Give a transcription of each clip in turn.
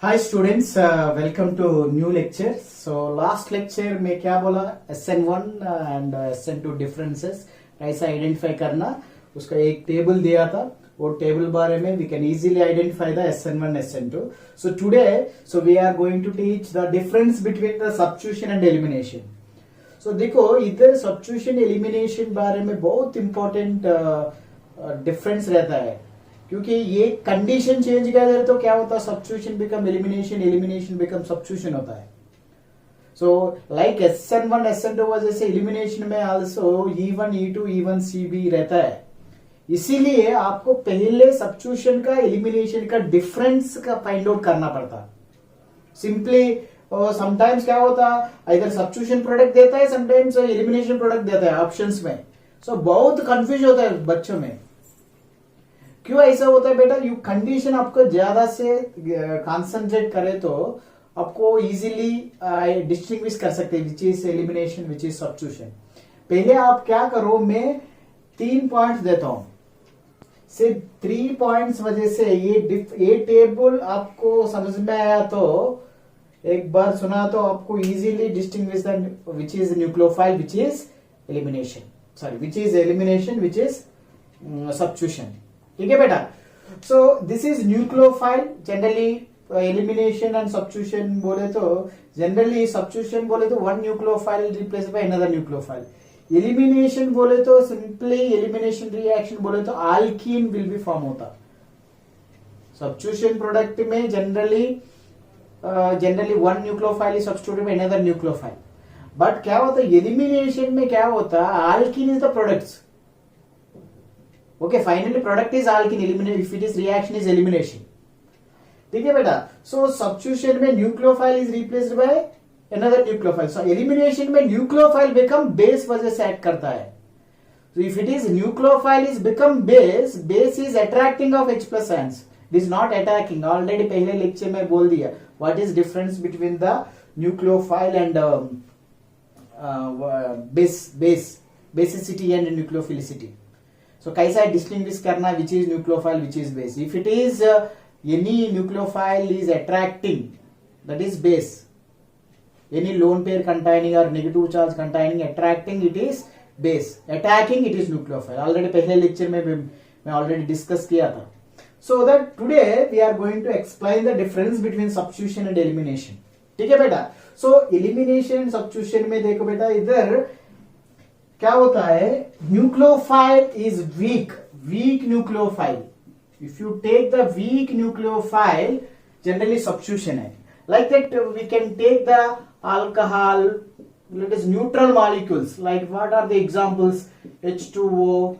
Hi students, welcome to new lecture. So last lecture में क्या बोला, SN1 एंड SN2 डिफरेंसेस कैसे identify करना, उसका एक टेबल दिया था। वो टेबल बारे में we can easily identify the SN1 SN2। So today we are going to teach the difference between the substitution and elimination. So देखो, इधर सब्स्टिट्यूशन एलिमिनेशन बारे में बहुत इंपॉर्टेंट डिफरेंस रहता है, क्योंकि ये कंडीशन चेंज कर दे तो क्या होता है, substitution become elimination, elimination become substitution होता है। सो लाइक SN1 SN2 वजह से एलिमिनेशन में also E1 E2 E1 CB रहता है। इसीलिए आपको पहले सब्स्टिट्यूशन का एलिमिनेशन का डिफरेंस का फाइंड आउट करना पड़ता। सिंपली समटाइम्स क्या होता, इधर सब्स्टिट्यूशन प्रोडक्ट देता है, समटाइम्स एलिमिनेशन प्रोडक्ट देता है ऑप्शंस में। सो बहुत कंफ्यूज होता है बच्चों में। क्यों ऐसा होता है बेटा, यू कंडीशन आपको ज्यादा से कंसंट्रेट करे तो आपको इजीली डिस्टिंग्विश कर सकते हैं which is elimination which is substitution. पहले आप क्या करो, मैं 3 पॉइंट्स देता हूं, सिर्फ 3 पॉइंट्स वजह से ये टेबल आपको समझ में आया तो एक बार सुना तो आपको easily distinguish the which is nucleophile which is elimination, sorry which is elimination which is substitution. ठीक है बेटा। सो this is nucleophile. Generally elimination and substitution बोले तो, जनरली सब्स्टिट्यूशन बोले तो one nucleophile replace by another nucleophile. Elimination बोले तो simply elimination reaction बोले तो आल्कीन विल बी फॉर्म होता। सब्स्टिट्यूशन प्रोडक्ट में generally one nucleophile is substituted by another nucleophile. But क्या होता है एलिमिनेशन में, क्या होता है, alkene is the products. Okay, finally product is alkene, eliminate if it is reaction is elimination. ठीक है बेटा। So substitution में nucleophile is replaced by another nucleophile. So elimination में nucleophile become base वजह से act करता है। So if it is nucleophile is become base, base is attracting of H plus ions. It is not attacking. Already पहले lecture में बोल दिया what is difference between the nucleophile and basicity and nucleophilicity. So कैसा distinguish करना which is nucleophile which is base. If it is any nucleophile is attracting, that is base. Any lone pair containing और negative charge containing attracting, it is base. Attacking, it is nucleophile. Already पहले lecture में मैं already discuss किया था। So that today we are going to explain the difference between substitution and elimination. ठीक है बेटा। सो elimination substitution में देखो बेटा, इधर क्या होता है, nucleophile is weak nucleophile. If you take the weak nucleophile, generally substitution है। Like that we can take the alcohol, let is neutral molecules, like what are the examples, H2O,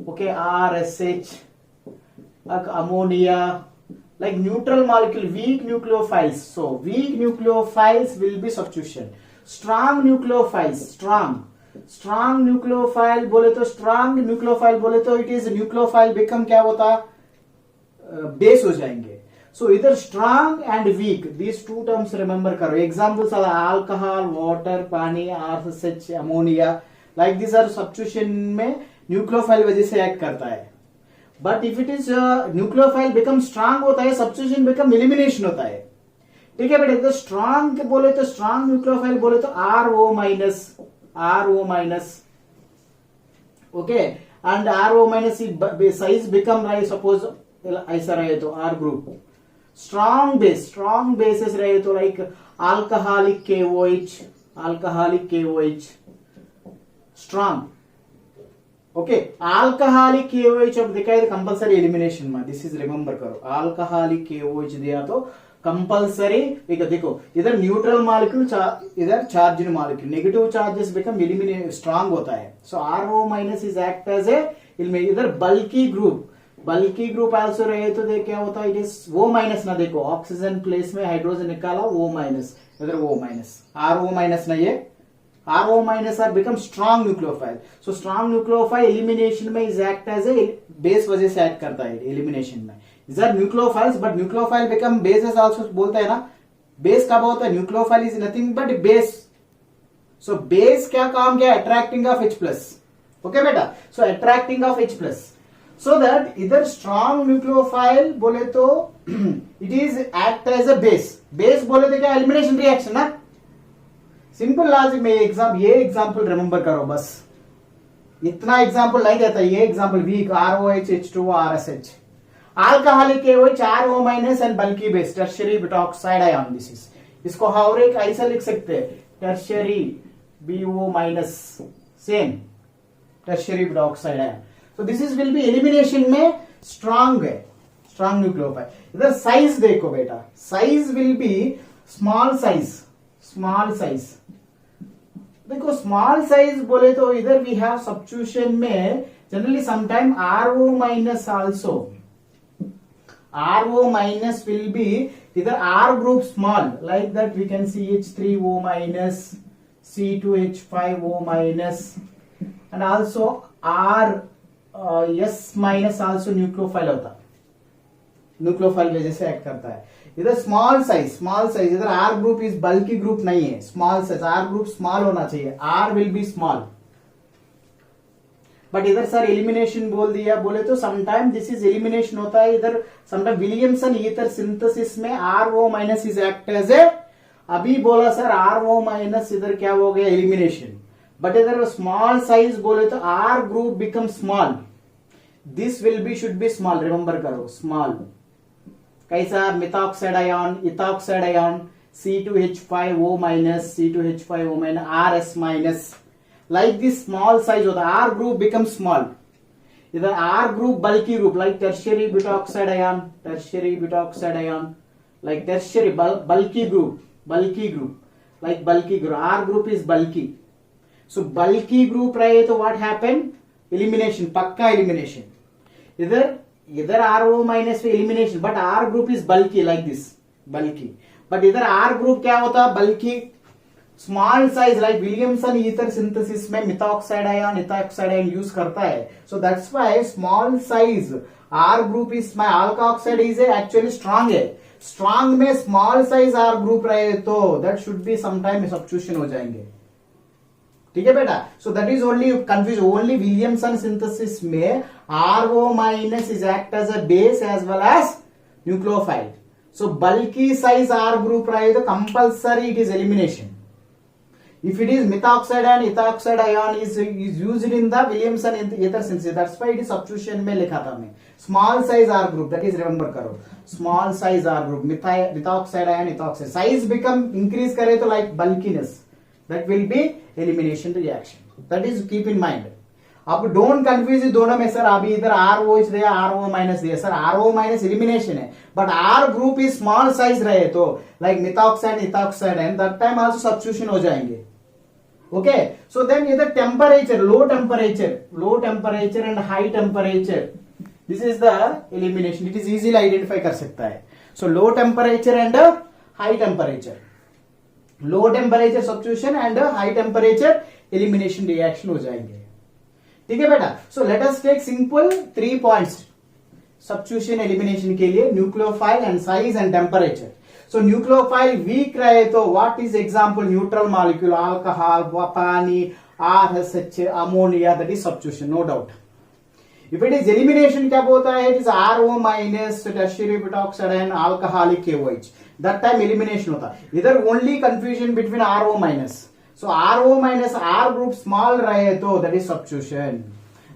okay, RSH, like ammonia, like neutral molecule, weak nucleophiles. So weak nucleophiles will be substitution. Strong nucleophiles, strong nucleophile बोले तो, strong nucleophile बोले तो it is nucleophile become क्या होता, base हो जाएंगे। So इधर strong and weak, these two terms remember करो। एग्जांपल्स आर अल्कोहल, वाटर, पानी, RSH, ammonia, like this are substitution में न्यूक्लियोफाइल वजह से एक्ट करता है। But if it is nucleophile become strong होता है, सब्स्टिट्यूशन बिकम एलिमिनेशन होता है। ठीक है बेटा। स्ट्रांग बोले तो, स्ट्रांग न्यूक्लियोफाइल बोले तो RO minus, okay, and RO minus size become, like suppose ऐसा रहे तो R group। strong bases रहे तो like alcoholic KOH, strong, okay, alcoholic KOH अब देखा है कंपल्सरी एलिमिनेशन में, दिस इज रिमेंबर करो। alcoholic KOH दिया तो कंपल्सरी। देखो इधर न्यूट्रल मॉलिक्यूल, इधर charge molecule, negative charges become eliminate, strong होता है। So RO minus is act as a, इधर बल्की ग्रुप आल्सो रहे तो देख क्या होता है, इट इज O माइनस ना, देखो ऑक्सीजन प्लेस में हाइड्रोजन निकाला, O माइनस, इधर O माइनस, RO माइनस नहीं है, RO minus are become strong nucleophile. So strong nucleophile elimination में is act as a base वजह से एक्ट करता है एलिमिनेशन में। These are nucleophiles, but nucleophile become bases also बोलता है ना। बेस कब होता है, nucleophile is nothing but base. So base क्या काम किया, attracting of H plus. Okay बेटा। So attracting of H plus. so that इधर strong nucleophile बोले तो it is act as a base बोले तो क्या elimination reaction ना. सिंपल लॉजिक में ये एग्जांपल रिमेंबर करो बस. इतना एग्जांपल नहीं देता. ये example weak ROH H2O RSH alcoholic KOH RO minus and bulky base tertiary butoxide ion. This is इसको हाउरेक ऐसा लिख सकते हैं tertiary BO minus same tertiary butoxide ion. So this is will be elimination में स्ट्रांग है, strong nucleophile. इधर size देखो बेटा, size will be small size. देखो स्मॉल साइज बोले तो इधर वी हैव सब्स्टिट्यूशन में generally sometime RO minus also. RO minus will be either R group small, like that we can see H3O minus, C2H5O minus, and also S minus also nucleophile होता है. Nucleophile वजह से act करता है. इधर small size इधर R group is bulky group नहीं है, small size. R group small होना चाहिए, R will be small. But इधर सर एलिमिनेशन बोल दिया बोले तो समटाइम दिस इज एलिमिनेशन होता है. इधर समटाइम विलियमसन ईथर सिंथेसिस में RO minus is act as a. अभी बोला सर RO माइनस इधर क्या हो गया एलिमिनेशन. बट इधर स्मॉल साइज बोले तो R group become small. This will be should be small. Remember करो स्मॉल. कैसा methoxide ion, ethoxide ion, C2H5O minus, C2H5O minus, RS minus. Like this small size होता है. R group becomes small. इधर R group bulky group like tertiary butoxide ion, like tertiary bulky group like bulky group. R group is bulky. So bulky group रहे तो what happen? Elimination, पक्का elimination. इधर RO minus पे elimination, but R group is bulky like this, bulky. But इधर R group क्या होता है? Bulky. Small size like Williamson ether synthesis में methoxide ion, ethoxide ion use करता है. So that's why small size R group is alkoxide is actually strong है. Strong में small size R group रहे तो that should be sometime substitution हो जाएंगे. ठीक है बेटा. So that is only confuse. Only Williamson synthesis में RO minus is act as a base as well as nucleophile. So bulky size R group रहे तो compulsory it is elimination. If it is methoxide and ethoxide ion is used in the Williamson ether synthesis, that's why it is substitution में लिखा था मैं. Small size R group, that is remember करो. Small size R group, methoxide ion, ethoxide. Size become increase करे तो like bulkiness, that will be elimination reaction. That is keep in mind. अब don't confuse दोनों में sir. अभी इधर ROH दिया, RO minus दिया. सर RO माइनस एलिमिनेशन है, but R group is small size रहे तो like methoxide, ethoxide and that time also substitution हो जाएंगे. Okay, so then either temperature, low temperature and high temperature. This is the elimination. It is easily identify कर सकता है. So low temperature and high temperature. Low temperature substitution and high temperature elimination reaction हो जाएंगे. ठीक है बेटा. So let us take simple 3 points. Substitution elimination के लिए nucleophile and size and temperature. So nucleophile weak रहे तो what is example? Neutral molecule, alcohol, पानी, RSH, ammonia, that is substitution, no doubt. If it is elimination क्या होता है? It is RO minus, tertiary butoxide and alcoholic KOH. That time elimination होता है. इधर only confusion between RO minus. So RO minus R group small रहे तो that is substitution.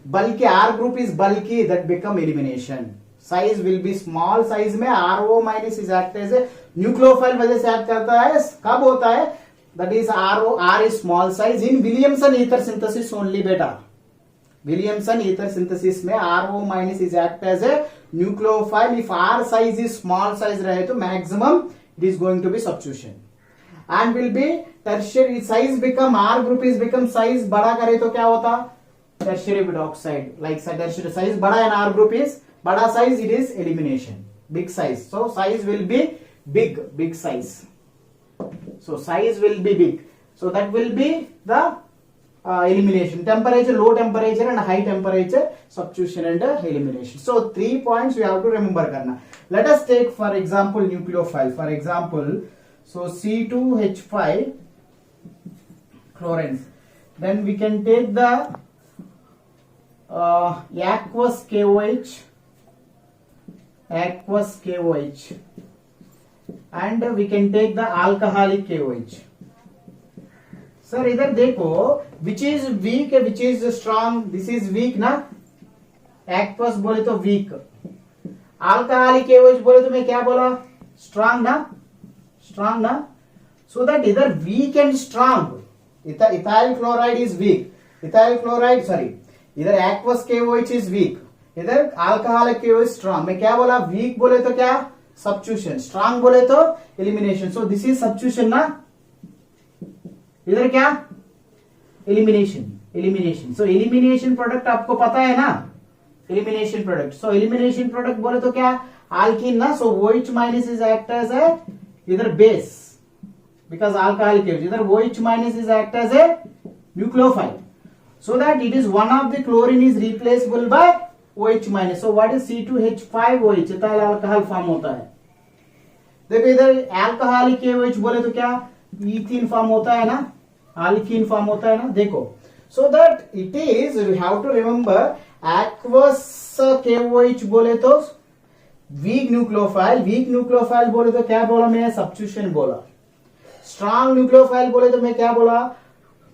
Bulky R group is bulky, that become elimination. Size will be small size में RO minus is act as a nucleophile वजह से act करता है. कब होता है? That is R is small size in Williamson ether synthesis only बेटा. Williamson ether synthesis में RO minus is act as a nucleophile. If R size is small size रहे तो maximum it is going to be substitution and will be tertiary size become R group is become size बड़ा करे तो क्या होता? Tertiary butoxide. Like tertiary size बड़ा and R group is बड़ा size, it is elimination. Big size. So size will be big size. So size will be big. So that will be the elimination. Temperature, low temperature and high temperature substitution and elimination. So 3 points we have to remember करना. Let us take for example nucleophile. For example, so C2H5 chlorines. Then we can take the aqueous KOH, and we can take the alcoholic KOH. Sir इधर देखो which is weak which is strong, this is weak ना, aqueous बोले तो week, alcoholic KOH बोले तो मैं क्या बोला, स्ट्रांग ना, स्ट्रांग ना. सो दैट इधर weak and strong, ethyl chloride is weak, ethyl chloride sorry, इधर एक्वस KOH इज वीक, इधर अल्कोहलिक KOH स्ट्रांग. मैं क्या बोला, वीक बोले तो क्या सब्स्टिट्यूशन, स्ट्रांग बोले तो elimination. So this is substitution ना, इधर क्या elimination, elimination. So elimination product आपको पता है ना, elimination product. So elimination product बोले तो क्या अल्कीन ना. So OH minus is act as a इधर बेस बिकॉज अल्कोहलिक KOH, इधर OH minus is act as a nucleophile, so that it is one of the chlorine is replaceable by OH minus. So what is C2H5OH, ethyl alcohol form होता है. देखो इधर alcoholic KOH बोले तो क्या ethene form होता है ना, अल्कीन फॉर्म होता है ना. देखो so that it is, you have to remember, aqueous KOH बोले तो वीक न्यूक्लियोफाइल, वीक न्यूक्लियोफाइल बोले तो क्या बोला मैं, सब्स्टिट्यूशन बोला. स्ट्रांग न्यूक्लियोफाइल बोले तो मैं क्या बोला,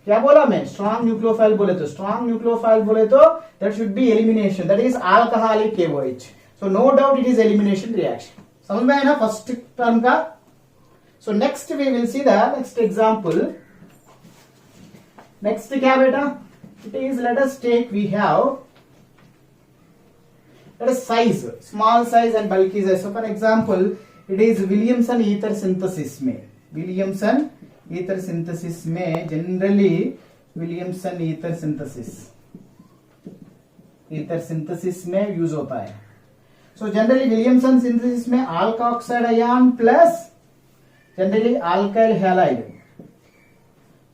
क्या बोला मैं, स्ट्रांग न्यूक्लियोफाइल बोले तो, स्ट्रांग न्यूक्लियोफाइल बोले तो that should be elimination, that is alcoholic KOH. So no doubt it is elimination reaction. समझ में आया ना फर्स्ट टर्म का. So next we will see the next example. Next क्या बेटा, it is, let us take, we have, let us size, small size and bulky size. So for example, it is Williamson ether synthesis में, Williamson ether synthesis में generally Williamson ether synthesis में use होता है. So generally Williamson synthesis में alkoxide ion plus generally alkyl halide.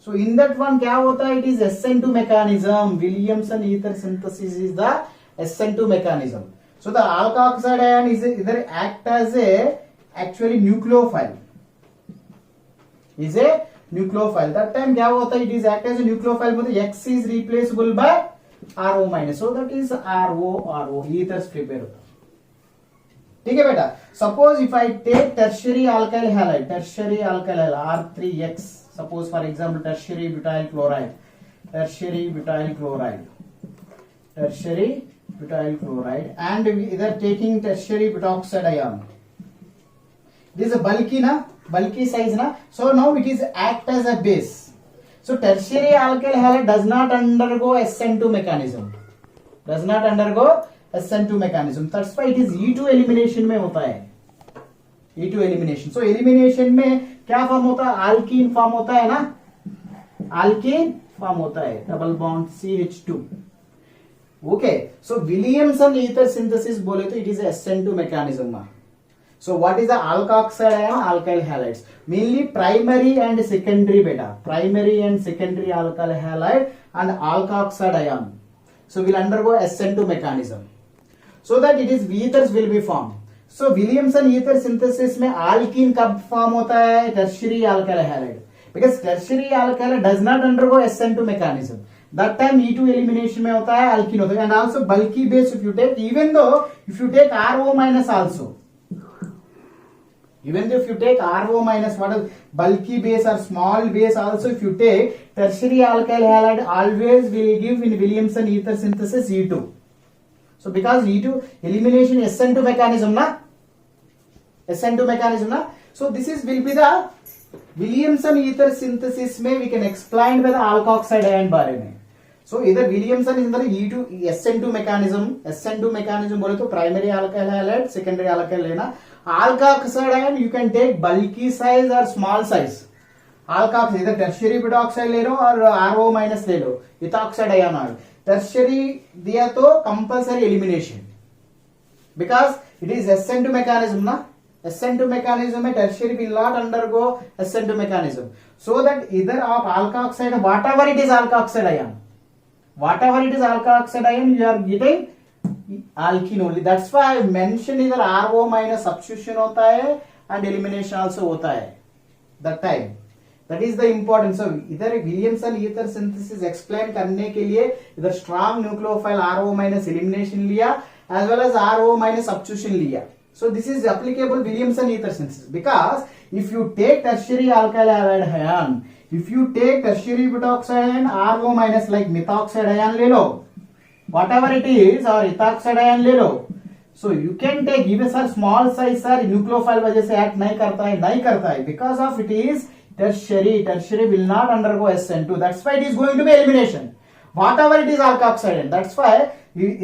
So in that one क्या होता है, it is SN2 mechanism. Williamson ether synthesis is the SN2 mechanism. So the alkoxide ion is either act as a actually nucleophile, is a nucleophile. That time क्या होता है, it is act as a nucleophile, मतलब X is replaceable by RO minus. So that is RO ethers prepare होता है. ठीक है बेटा. Suppose if I take tertiary alkyl halide, tertiary alkyl R3X, suppose for example tertiary butyl chloride, tertiary butyl chloride and इधर taking tertiary butoxide ion. This is bulky ना, bulky size ना. So now it is act as a base. So tertiary alkyl halide does not undergo SN2 mechanism, does not undergo SN2 mechanism. That's why it is E2 elimination में होता है, E2 elimination. So elimination में क्या form होता है, alkyne form होता है ना, अल्कीन फॉर्म होता है, डबल बॉन्ड CH2. ओके. सो विलियमसन ईथर सिंथेसिस बोले तो it is SN2 mechanism. So what is the alkoxide ion, alkyl halides, mainly primary and secondary beta, primary and secondary alkyl halide and alkoxide ion. So will undergo SN2 mechanism. So that it is ethers will be formed. So Williamson ether synthesis में alkene कब form होता है, tertiary alkyl halide, because tertiary alkyl does not undergo SN2 mechanism. That time E2 elimination में होता है, alkene होता है. And also bulky base if you take, even though if you take RO minus also, even though if you take RO minus, what is bulky base or small base also, if you take tertiary alkyl halide always will give in Williamson ether synthesis E2. So because E2 elimination SN2 mechanism na, SN2 mechanism na. So this is will be the Williamson ether synthesis में we can explain by the alkoxide ion बारे में. So either Williamson is the E2 SN2 mechanism, SN2 mechanism बोले तो primary alkyl halide, secondary alkyl लेना. Alkoxide ion you can take bulky size or small size. Alkoxide either tertiary butoxide ले लो और RO minus ले लो, ethoxide ion आए. Tertiary दिया तो compulsory elimination because it is SN2 mechanism ना, SN2 mechanism में tertiary will not undergo SN2 mechanism. So that either of alkoxide, whatever it is alkoxide ion, whatever it is alkoxide ion, you are getting alkene only. That's why I mentioned either RO minus substitution होता है and elimination also होता है that time. That is the important. So इधर Williamson ether synthesis explain करने के लिए इधर strong nucleophile RO minus elimination लिया as well as RO minus substitution लिया. So this is applicable Williamson ether synthesis because if you take tertiary alkyl halide ion, if you take tertiary butoxide ion RO minus like methoxide ion ले लो, whatever it is, or ethoxide ion ले लो, so you can take even sir small size sir nucleophile वजह से act नहीं करता है because of it is tertiary will not undergo SN2, that's why it is going to be elimination. Whatever it is alkoxide ion, that's why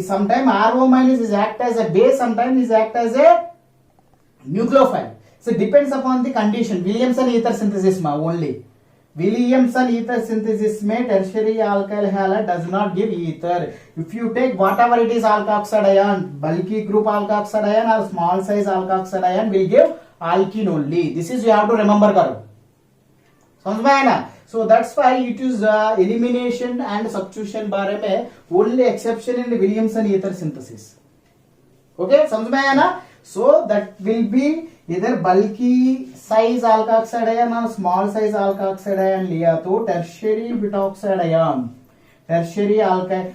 sometimes RO minus is act as a base, sometimes is act as a nucleophile. So it depends upon the condition. Williamson ether synthesis ma only. Williamson ether synthesis में tertiary alkyl halide does not give ether. If you take whatever it is alkoxide ion, bulky group alkoxide ion or small size alkoxide ion will give alkene only. This is you have to remember करो. समझ में आया ना? So that's why it is elimination and substitution बारे में only exception in Williamson ether synthesis. Okay, समझ में आया ना? So that will be either bulky size alkoxide ion or small size alkoxide ion लिया तो tertiary butoxide ion, tertiary alkyl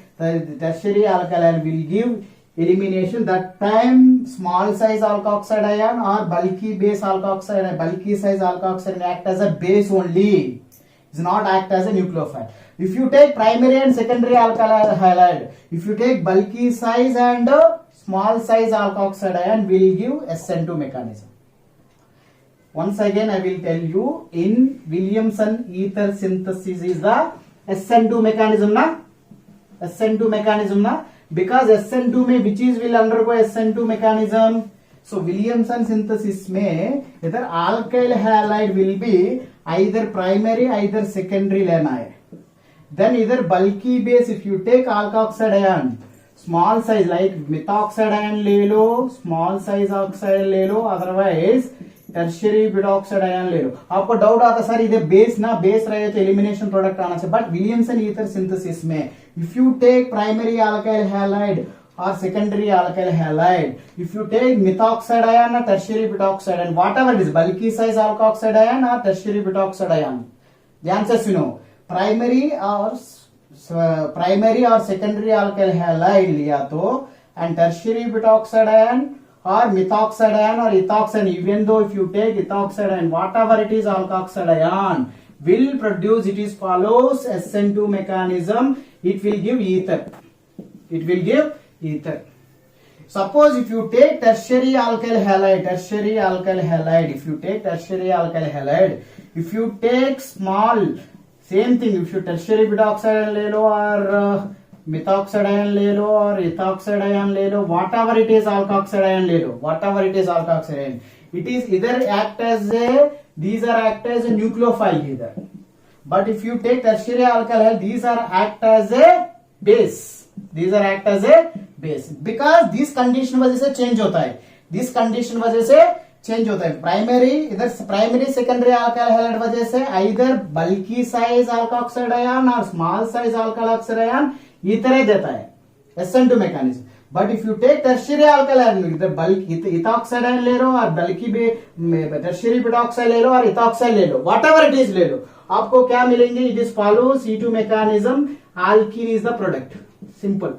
ion will give elimination. That time small size alkoxide ion or bulky base alkoxide ion, bulky size alkoxide ion act as a base only. Does not act as a nucleophile. If you take primary and secondary alkyl halide, if you take bulky size and small size alkoxide ion will give SN2 mechanism. Once again I will tell you, in Williamson ether synthesis is the SN2 mechanism na, SN2 mechanism na, because SN2 में which is will undergo SN2 mechanism. So Williamson synthesis में इधर alkyl halide will be either primary either secondary लेना है. Then either bulky base, if you take alkoxide ion small size like methoxide ion ले लो, small size oxide ले लो, otherwise tertiary butoxide ion ले लो. आपको doubt आता sir इधर base ना, base रहे तो एलिमिनेशन प्रोडक्ट आना चाहिए. बट विलियमसन ईथर सिंथेसिस में if you take primary alkyl halide or secondary alkyl halide, if you take methoxide ion or tertiary butoxide ion, whatever it is, bulky size alkoxide ion or tertiary butoxide ion, ध्यान से सुनो, primary or secondary alkyl halide लिया तो and tertiary butoxide ion or methoxide ion or ethoxide, even though if you take ethoxide ion, whatever it is alkoxide ion will produce, it is follows SN2 mechanism, it will give ether. It will give ether. Suppose if you take tertiary alkyl halide, if you take tertiary alkyl halide, if you take small, same thing, if you tertiary butoxide ion ले लो और methoxide ion ले लो और ethoxide ion ले लो, whatever it is alkoxide ion ले लो, whatever it is alkoxide ion, it is either act as a, these are act as a nucleophile either. But if you take tertiary alkyl halide, these are act as a base. These are act as a base because this condition वजह से change होता है. This condition वजह से change होता है. Primary इधर primary secondary alkyl halide वजह से either bulky size alkoxide ion or small size alkyl oxide ion इतने देता है SN2 mechanism. But if you take tertiary alkyl ion, इधर bulk ethoxide ion ले लो और bulky tertiary butoxide ले लो और ethoxide ले लो, whatever it is ले लो, आपको क्या मिलेंगे? It is follows C2 mechanism, alkene is the product. Simple.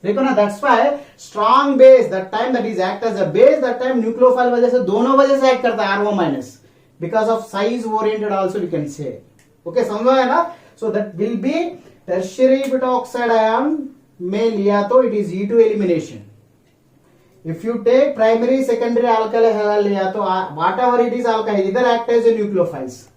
देखो ना, that's why strong base that time that is act as a base, that time nucleophile वजह से दोनों वजह से act करता है RO minus because of size oriented also we can say. Okay, समझ है ना? So that will be tertiary butoxide ion में लिया तो it is E2 elimination. If you take primary secondary alkyl halide लिया तो whatever it is alkyl either act as a nucleophiles.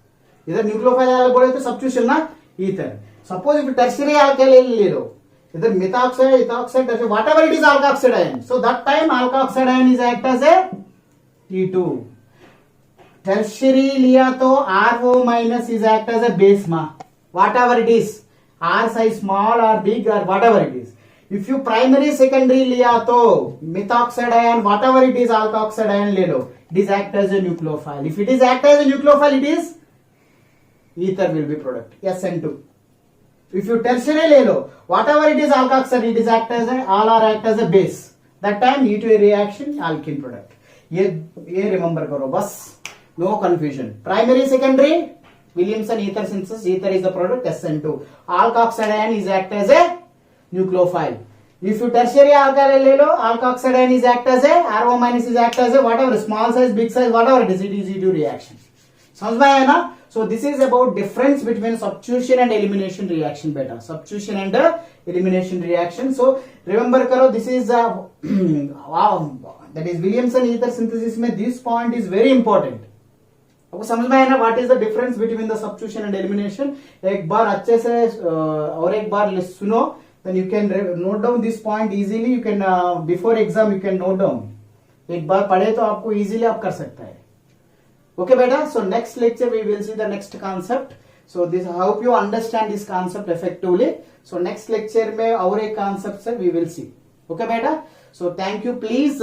इधर nucleophile बोले तो substitution ना ether. Suppose if tertiary alkyl ले लो, either methoxide, ethoxide, tertiary, whatever it is alkoxide ion. So that time alkoxide ion is act as a T2. Tertiary लिया तो RO minus is act as a base ma. Whatever it is, R size small or big or whatever it is. If you primary secondary लिया तो methoxide ion, whatever it is alkoxide ion ले लो, it is act as a nucleophile. If it is act as a nucleophile, it is ether will be product SN2. If you tertiary ले लो, whatever it is alkoxide, it is act as a, all are act as a base. That time E2 reaction alkene product. ये remember करो बस, no confusion. Primary secondary Williamson ether synthesis, ether is the product, SN2. Alkoxide ion is act as a nucleophile. If you tertiary alkyl ले लो, alkoxide ion is act as a, RO minus is act as a whatever, small size, big size, whatever it is, it is easy to reaction. समझ में आया ना? So this is about difference between substitution and elimination reaction beta. Substitution and elimination reaction. So remember करो, this is that is Williamson ether synthesis में this point is very important. आपको समझ में आया ना? What is the difference between the substitution and elimination? एक बार अच्छे से और एक बार सुनो, then you can note down this point easily. You can before exam you can note down. एक बार पढ़े तो आपको easily आप कर सकता है. Okay beta, so next lecture we will see the next concept. So this, I hope you understand this concept effectively. So next lecture में और एक concept से we will see. Okay beta, so thank you. Please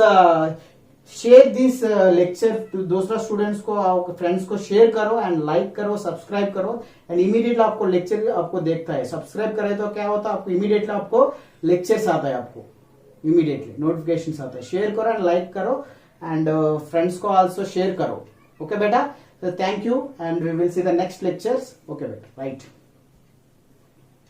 share this lecture to दूसरा students को, friends को share करो and like करो, subscribe करो and immediately आपको lecture आपको देखता है. Subscribe करे तो क्या होता है, आपको immediately आपको lectures आता है, आपको immediately notifications आता है. Share करो and like करो and friends को also share करो. Okay beta, so thank you and we will see the next lectures. Okay beta, right.